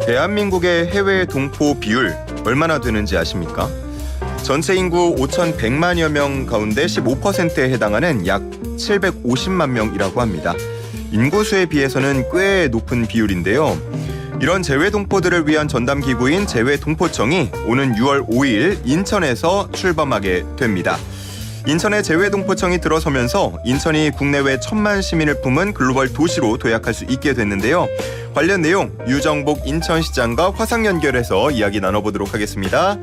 대한민국의 해외 동포 비율 얼마나 되는지 아십니까? 전체 인구 5,100만여 명 가운데 15%에 해당하는 약 750만 명이라고 합니다. 인구수에 비해서는 꽤 높은 비율인데요. 이런 재외동포들을 위한 전담기구인 재외동포청이 오는 6월 5일 인천에서 출범하게 됩니다. 인천의 재외동포청이 들어서면서 인천이 국내외 1,000만 시민을 품은 글로벌 도시로 도약할 수 있게 됐는데요. 관련 내용 유정복 인천시장과 화상 연결해서 이야기 나눠보도록 하겠습니다.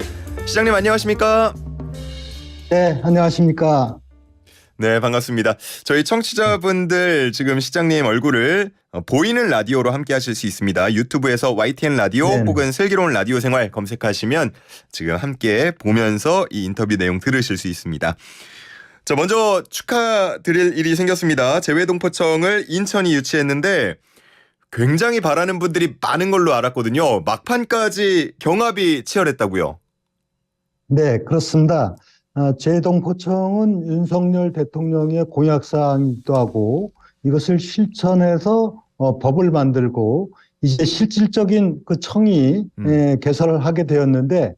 시장님 안녕하십니까? 네, 안녕하십니까? 네, 반갑습니다. 저희 청취자분들 지금 시장님 얼굴을 보이는 라디오로 함께 하실 수 있습니다. 유튜브에서 YTN 라디오 네. 혹은 슬기로운 라디오 생활 검색하시면 지금 함께 보면서 이 인터뷰 내용 들으실 수 있습니다. 자, 먼저 축하드릴 일이 생겼습니다. 재외동포청을 인천이 유치했는데 굉장히 바라는 분들이 많은 걸로 알았거든요. 막판까지 경합이 치열했다고요? 네, 그렇습니다. 재동포청은 윤석열 대통령의 공약사항이기도 하고 이것을 실천해서 법을 만들고 이제 실질적인 그 청이 개설을 하게 되었는데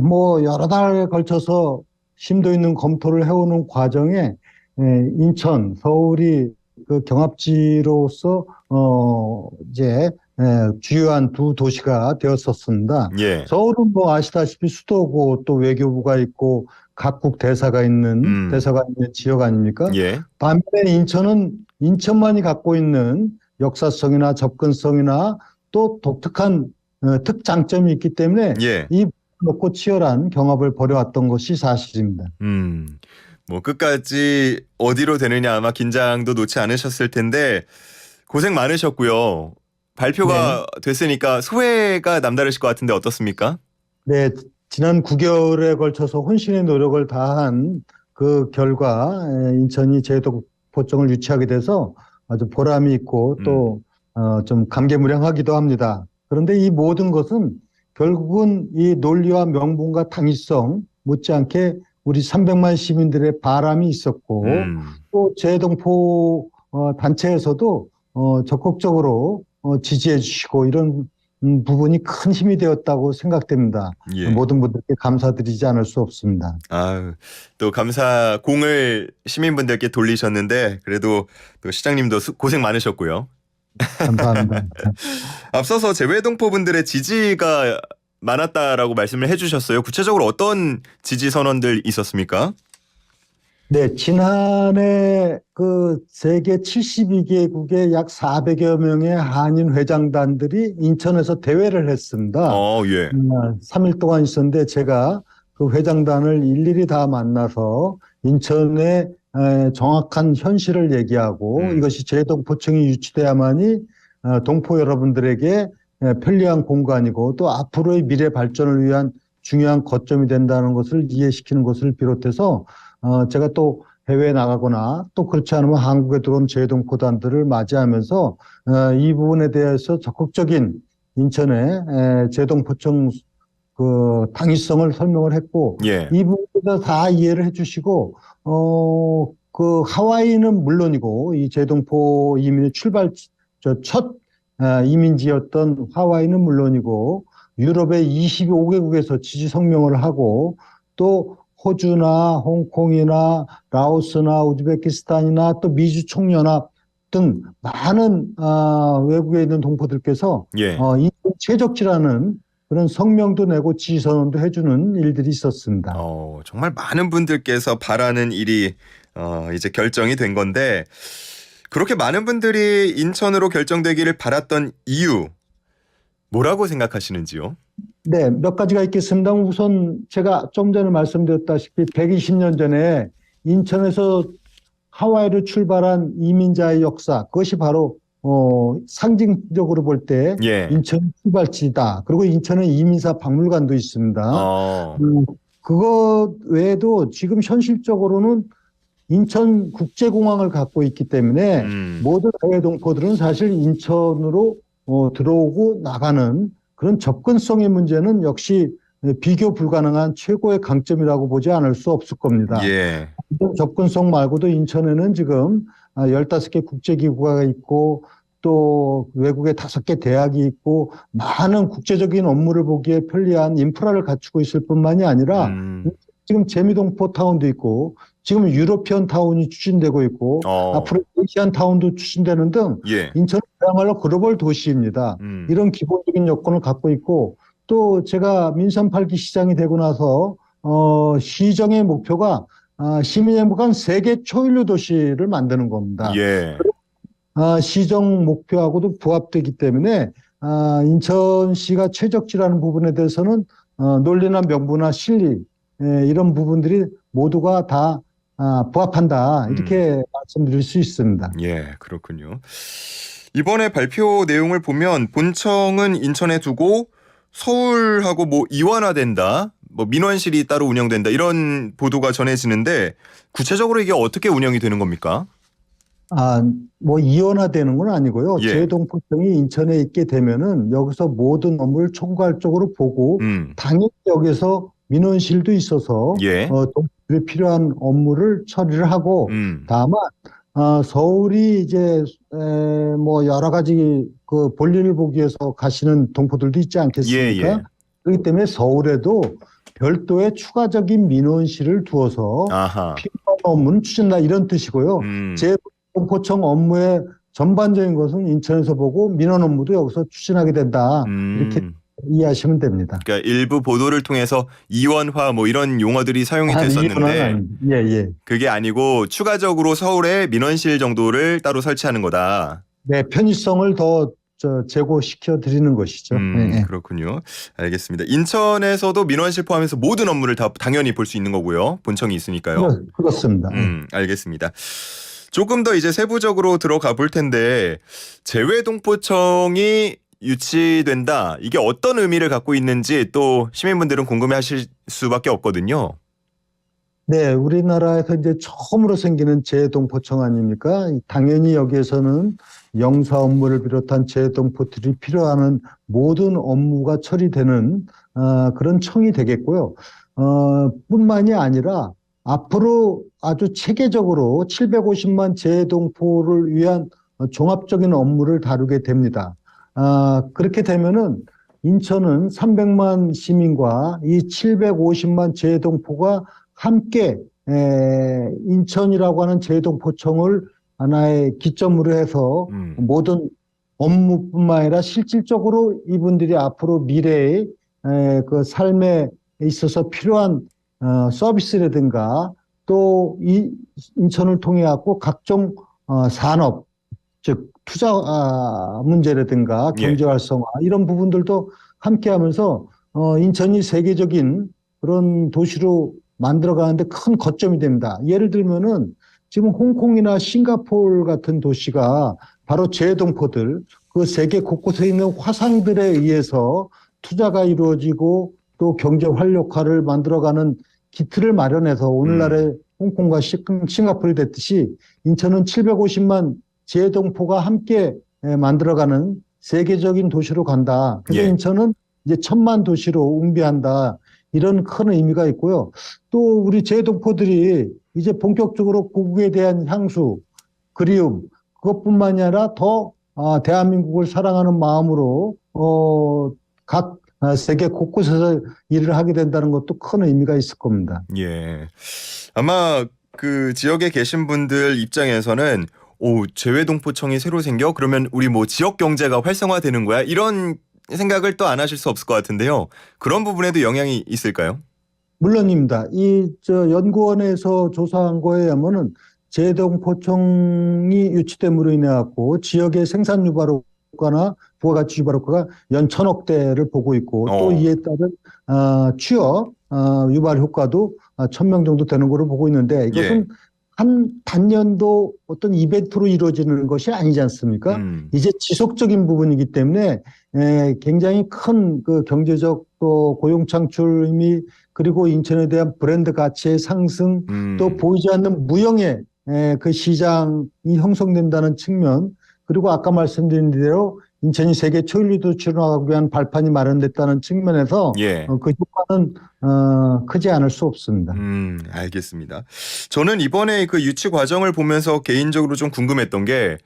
뭐 여러 달에 걸쳐서 심도 있는 검토를 해오는 과정에 인천, 서울이 그 경합지로서 이제 주요한 두 도시가 되었었습니다. 예. 서울은 뭐 아시다시피 수도고 또 외교부가 있고 각국 대사가 있는 지역 아닙니까? 예. 반면에 인천은 인천만이 갖고 있는 역사성이나 접근성이나 또 독특한 특장점이 있기 때문에 예. 이 놓고 치열한 경합을 벌여왔던 것이 사실입니다. 뭐 끝까지 어디로 되느냐 아마 긴장도 놓지 않으셨을 텐데 고생 많으셨고요. 발표가 됐으니까 소회가 남다르실 것 같은데 어떻습니까? 네, 지난 9개월에 걸쳐서 혼신의 노력을 다한 그 결과 인천이 재외동포청을 유치하게 돼서 아주 보람이 있고 또 좀 감개무량하기도 합니다. 그런데 이 모든 것은 결국은 이 논리와 명분과 당위성 못지않게 우리 300만 시민들의 바람이 있었고 또 재외동포 단체에서도 적극적으로 지지해 주시고 이런 부분이 큰 힘이 되었다고 생각됩니다. 예. 모든 분들께 감사드리지 않을 수 없습니다. 또 감사 공을 시민분들께 돌리셨는데 그래도 또 시장님도 고생 많으셨고요. 감사합니다. 앞서서 재외동포분들의 지지가 많았다라고 말씀을 해주셨어요. 구체적으로 어떤 지지 선언들 있었습니까? 네, 지난해 그 세계 72개국의 약 400여 명의 한인 회장단들이 인천에서 대회를 했습니다. 예. 3일 동안 있었는데 제가 그 회장단을 일일이 다 만나서 인천의 정확한 현실을 얘기하고 이것이 재동포청이 유치돼야만이 동포 여러분들에게 편리한 공간이고 또 앞으로의 미래 발전을 위한 중요한 거점이 된다는 것을 이해시키는 것을 비롯해서 제가 또 해외에 나가거나 또 그렇지 않으면 한국에 들어온 재동포단들을 맞이하면서 이 부분에 대해서 적극적인 인천의 재동포청 그 당위성을 설명을 했고 예. 이 부분에서 다 이해를 해주시고 그 하와이는 물론이고 이 재동포 이민의 첫 이민지였던 하와이는 물론이고 유럽의 25개국에서 지지 성명을 하고 또 호주나 홍콩이나 라오스나 우즈베키스탄이나 또 미주 총연합 등 많은 외국에 있는 동포들께서 이 최적지라는 그런 성명도 내고 지지선언도 해주는 일들이 있었습니다. 정말 많은 분들께서 바라는 일이 이제 결정이 된 건데 그렇게 많은 분들이 인천으로 결정되기를 바랐던 이유 뭐라고 생각하시는지요? 네, 몇 가지가 있겠습니다. 우선 제가 좀 전에 말씀드렸다시피 120년 전에 인천에서 하와이로 출발한 이민자의 역사, 그것이 바로 상징적으로 볼 때 인천 출발지다. 그리고 인천에 이민사 박물관도 있습니다. 그것 외에도 지금 현실적으로는 인천 국제공항을 갖고 있기 때문에 모든 해외 동포들은 사실 인천으로 들어오고 나가는 그런 접근성의 문제는 역시 비교 불가능한 최고의 강점이라고 보지 않을 수 없을 겁니다. 접근성 말고도 인천에는 지금 15개 국제기구가 있고 또 외국에 5개 대학이 있고 많은 국제적인 업무를 보기에 편리한 인프라를 갖추고 있을 뿐만이 아니라 음. 지금 재미동포 타운도 있고 지금 유러피언 타운이 추진되고 있고 앞으로 에이시안 타운도 추진되는 등 예. 인천은 그야말로 글로벌 도시입니다. 이런 기본적인 여건을 갖고 있고 또 제가 민선 8기 시장이 되고 나서 시정의 목표가 시민의 행복한 세계 초일류 도시를 만드는 겁니다. 예. 시정 목표하고도 부합되기 때문에 인천시가 최적지라는 부분에 대해서는 논리나 명분이나 실리 이런 부분들이 모두가 다 부합한다 이렇게 말씀드릴 수 있습니다. 예, 그렇군요. 이번에 발표 내용을 보면 본청은 인천에 두고 서울하고 뭐 이원화된다, 뭐 민원실이 따로 운영된다 이런 보도가 전해지는데 구체적으로 이게 어떻게 운영이 되는 겁니까? 뭐 이원화되는 건 아니고요. 예. 재동포청이 인천에 있게 되면은 여기서 모든 업무를 총괄적으로 보고 당연히 여기서 민원실도 있어서 예. 동포들이 필요한 업무를 처리를 하고 다만 서울이 이제 뭐 여러 가지 그 볼일을 보기 위해서 가시는 동포들도 있지 않겠습니까? 예. 그렇기 때문에 서울에도 별도의 추가적인 민원실을 두어서 필요한 업무는 추진다 이런 뜻이고요. 재동포청 업무의 전반적인 것은 인천에서 보고 민원 업무도 여기서 추진하게 된다. 이렇게 이해하시면 됩니다. 그러니까 일부 보도를 통해서 이원화 뭐 이런 용어들이 사용이 됐었는데 예. 그게 아니고 추가적으로 서울에 민원실 정도를 따로 설치하는 거다. 네, 편의성을 더 제고시켜 드리는 것이죠. 네. 그렇군요. 알겠습니다. 인천에서도 민원실 포함해서 모든 업무를 다 당연히 볼 수 있는 거고요. 본청이 있으니까요. 그렇습니다. 알겠습니다. 조금 더 이제 세부적으로 들어가 볼 텐데 재외동포청이 유치된다. 이게 어떤 의미를 갖고 있는지 또 시민분들은 궁금해하실 수밖에 없거든요. 네, 우리나라에서 이제 처음으로 생기는 재동포청 아닙니까? 당연히 여기에서는 영사 업무를 비롯한 재동포들이 필요한 모든 업무가 처리되는 그런 청이 되겠고요. 뿐만이 아니라 앞으로 아주 체계적으로 750만 재동포를 위한 종합적인 업무를 다루게 됩니다. 그렇게 되면은 인천은 300만 시민과 이 750만 재동포가 함께 인천이라고 하는 재동포청을 하나의 기점으로 해서 모든 업무뿐만 아니라 실질적으로 이분들이 앞으로 미래의 그 삶에 있어서 필요한 서비스라든가 또 이 인천을 통해 갖고 각종 산업 즉 투자 문제라든가 경제 활성화 이런 부분들도 함께 하면서 인천이 세계적인 그런 도시로 만들어가는데 큰 거점이 됩니다. 예를 들면은 지금 홍콩이나 싱가포르 같은 도시가 바로 재동포들 그 세계 곳곳에 있는 화상들에 의해서 투자가 이루어지고 또 경제 활력화를 만들어가는 기틀을 마련해서 오늘날의 홍콩과 싱가포르이 됐듯이 인천은 750만 재동포가 함께 만들어가는 세계적인 도시로 간다. 그래서 인천은 이제 1000만 도시로 웅비한다. 이런 큰 의미가 있고요. 또 우리 재동포들이 이제 본격적으로 고국에 대한 향수, 그리움 그것뿐만이 아니라 더 대한민국을 사랑하는 마음으로 각 세계 곳곳에서 일을 하게 된다는 것도 큰 의미가 있을 겁니다. 예, 아마 그 지역에 계신 분들 입장에서는 재외동포청이 새로 생겨? 그러면 우리 뭐 지역 경제가 활성화되는 거야? 이런 생각을 또 안 하실 수 없을 것 같은데요. 그런 부분에도 영향이 있을까요? 물론입니다. 연구원에서 조사한 거에 의하면은 재동포청이 유치됨으로 인해 갖고 지역의 생산 유발 효과나 부가가치 유발 효과가 연 1000억 대를 보고 있고 또 이에 따른 취업 유발 효과도 1000명 정도 되는 걸로 보고 있는데 이것은 한 단년도 어떤 이벤트로 이루어지는 것이 아니지 않습니까? 이제 지속적인 부분이기 때문에 굉장히 큰 그 경제적 또 고용 창출 의미 그리고 인천에 대한 브랜드 가치의 상승 또 보이지 않는 무형의 그 시장이 형성된다는 측면 그리고 아까 말씀드린 대로 인천이 세계 초일류 도시로 나가기 위한 발판이 마련됐다는 측면에서 그 효과는 크지 않을 수 없습니다. 알겠습니다. 저는 이번에 그 유치 과정을 보면서 개인적으로 좀 궁금했던 게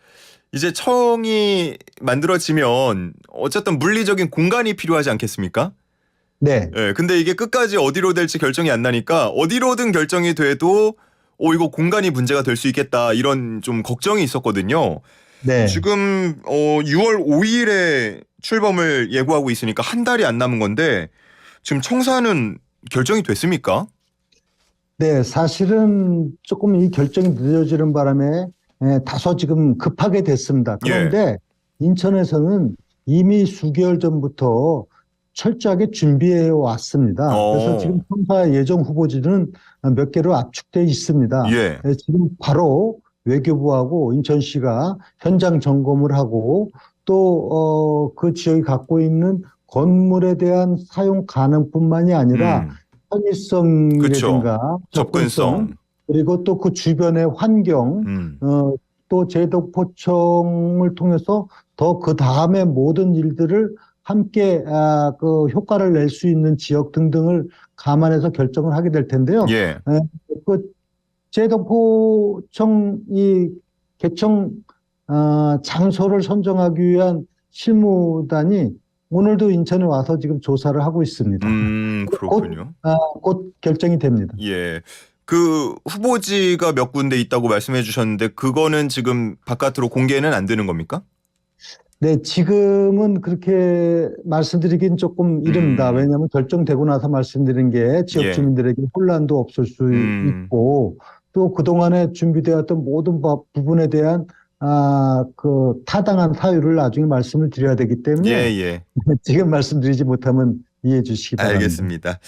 이제 청이 만들어지면 어쨌든 물리적인 공간이 필요하지 않겠습니까? 네, 예, 근데 이게 끝까지 어디로 될지 결정이 안 나니까 어디로든 결정이 돼도 이거 공간이 문제가 될 수 있겠다 이런 좀 걱정이 있었거든요. 네. 지금 6월 5일에 출범을 예고하고 있으니까 한 달이 안 남은 건데 지금 청사는 결정이 됐습니까? 네, 사실은 조금 이 결정이 늦어지는 바람에 다소 지금 급하게 됐습니다. 예. 그런데 인천에서는 이미 수개월 전부터 철저하게 준비해 왔습니다. 그래서 지금 어. 청사 예정 후보지는 몇 개로 압축돼 있습니다. 예. 지금 바로 외교부하고 인천시가 현장 점검을 하고 또 그 지역이 갖고 있는 건물에 대한 사용 가능뿐만이 아니라 그쵸. 편의성이라든가 접근성, 접근성. 그리고 또 그 주변의 환경, 음. 또 제도포청을 통해서 더 그 다음에 모든 일들을 함께 그 효과를 낼 수 있는 지역 등등을 감안해서 결정을 하게 될 텐데요. 예. 그 제도포청 이 개청 장소를 선정하기 위한 실무단이 오늘도 인천에 와서 지금 조사를 하고 있습니다. 곧, 그렇군요. 곧 결정이 됩니다. 예. 그 후보지가 몇 군데 있다고 말씀해 주셨는데 그거는 지금 바깥으로 공개는 안 되는 겁니까? 네, 지금은 그렇게 말씀드리긴 조금 이릅니다. 음. 왜냐하면 결정되고 나서 말씀드린 게 지역 예. 주민들에게 혼란도 없을 수 있고 또 그동안에 준비되었던 모든 부분에 대한 그 타당한 사유를 나중에 말씀을 드려야 되기 때문에 예. 지금 말씀드리지 못하면 이해해 주시기 바랍니다. 알겠습니다.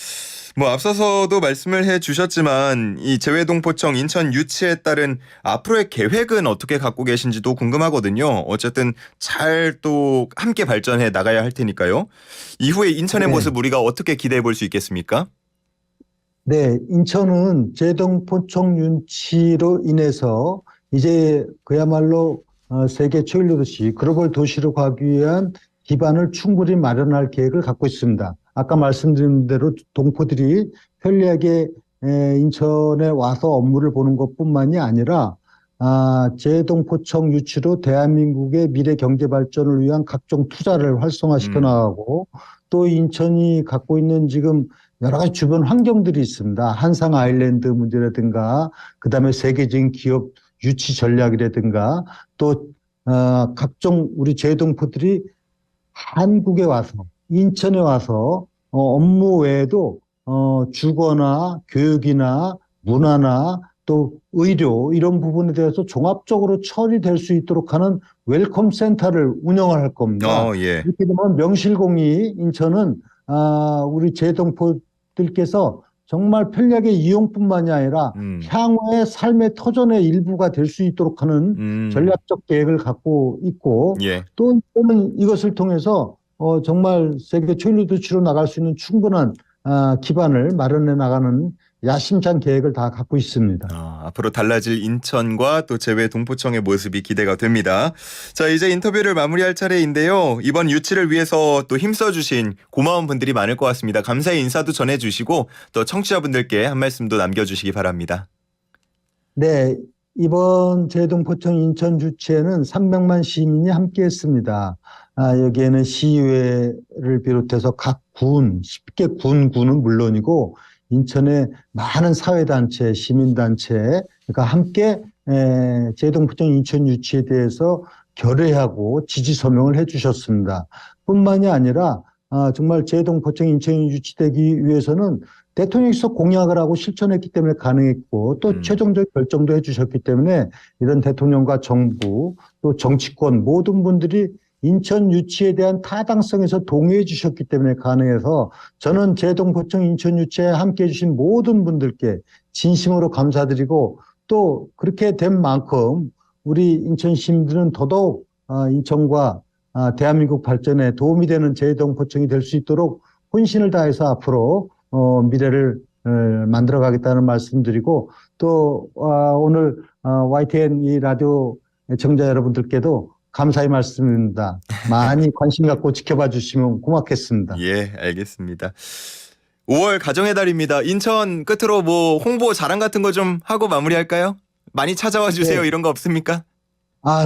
뭐 앞서서도 말씀을 해 주셨지만 이 재외동포청 인천 유치에 따른 앞으로의 계획은 어떻게 갖고 계신지도 궁금하거든요. 어쨌든 잘 또 함께 발전해 나가야 할 테니까요. 이후에 인천의 네. 모습 우리가 어떻게 기대해 볼 수 있겠습니까? 네, 인천은 제동포청 윤치로 인해서 이제 그야말로 세계 최일류 도시, 글로벌 도시로 가기 위한 기반을 충분히 마련할 계획을 갖고 있습니다. 아까 말씀드린 대로 동포들이 편리하게 인천에 와서 업무를 보는 것뿐만이 아니라 제동포청 유치로 대한민국의 미래 경제 발전을 위한 각종 투자를 활성화시켜 나가고 또 인천이 갖고 있는 지금 여러 가지 주변 환경들이 있습니다. 한상 아일랜드 문제라든가 그다음에 세계적인 기업 유치 전략이라든가 또 각종 우리 제동포들이 한국에 와서 인천에 와서 업무 외에도 주거나 교육이나 문화나 또 의료 이런 부분에 대해서 종합적으로 처리될 수 있도록 하는 웰컴 센터를 운영을 할 겁니다. 예. 이렇게 되면 명실공히 인천은 우리 제동포들께서 정말 편리하게 이용뿐만이 아니라 향후의 삶의 터전의 일부가 될 수 있도록 하는 전략적 계획을 갖고 있고 예. 또 이것을 통해서 정말 세계 최일류 도시로 나갈 수 있는 충분한 기반을 마련해 나가는 야심찬 계획을 다 갖고 있습니다. 앞으로 달라질 인천과 또 재외 동포청의 모습이 기대가 됩니다. 자, 이제 인터뷰를 마무리할 차례인데요. 이번 유치를 위해서 또 힘써주신 고마운 분들이 많을 것 같습니다. 감사의 인사도 전해주시고 또 청취자분들께 한 말씀도 남겨주시기 바랍니다. 네, 이번 제동포청 인천 유치에는 300만 시민이 함께했습니다. 여기에는 시의회를 비롯해서 각 군, 10개 군은 물론이고 인천의 많은 사회단체, 시민단체가 함께 제동포청 인천 유치에 대해서 결의하고 지지 서명을 해주셨습니다. 뿐만이 아니라 정말 제동포청 인천 유치되기 위해서는 대통령께서 공약을 하고 실천했기 때문에 가능했고 또 최종적 결정도 해주셨기 때문에 이런 대통령과 정부 또 정치권 모든 분들이 인천 유치에 대한 타당성에서 동의해 주셨기 때문에 가능해서 저는 제동포청 인천 유치에 함께해 주신 모든 분들께 진심으로 감사드리고 또 그렇게 된 만큼 우리 인천 시민들은 더더욱 인천과 대한민국 발전에 도움이 되는 제동포청이 될 수 있도록 혼신을 다해서 앞으로 미래를 만들어 가겠다는 말씀드리고 또 오늘 YTN 이 라디오 애청자 여러분들께도 감사의 말씀입니다. 많이 관심 갖고 지켜봐 주시면 고맙겠습니다. 예, 알겠습니다. 5월 가정의 달입니다. 인천 끝으로 뭐 홍보 자랑 같은 거 좀 하고 마무리할까요? 많이 찾아와 주세요. 네. 이런 거 없습니까?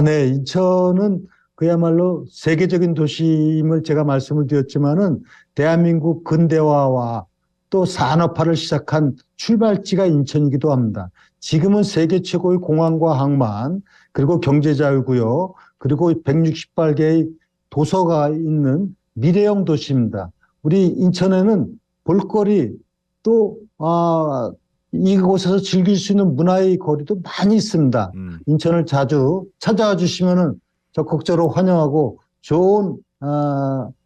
네. 인천은 그야말로 세계적인 도시임을 제가 말씀을 드렸지만은 대한민국 근대화와 또 산업화를 시작한 출발지가 인천이기도 합니다. 지금은 세계 최고의 공항과 항만, 그리고 경제자유구역, 그리고 168개의 도서가 있는 미래형 도시입니다. 우리 인천에는 볼거리 또 이곳에서 즐길 수 있는 문화의 거리도 많이 있습니다. 인천을 자주 찾아와 주시면은 적극적으로 환영하고 좋은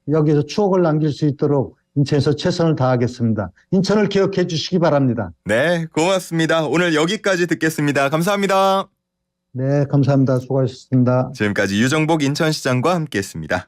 여기서 추억을 남길 수 있도록 인천에서 최선을 다하겠습니다. 인천을 기억해 주시기 바랍니다. 네, 고맙습니다. 오늘 여기까지 듣겠습니다. 감사합니다. 네, 감사합니다. 수고하셨습니다. 지금까지 유정복 인천시장과 함께했습니다.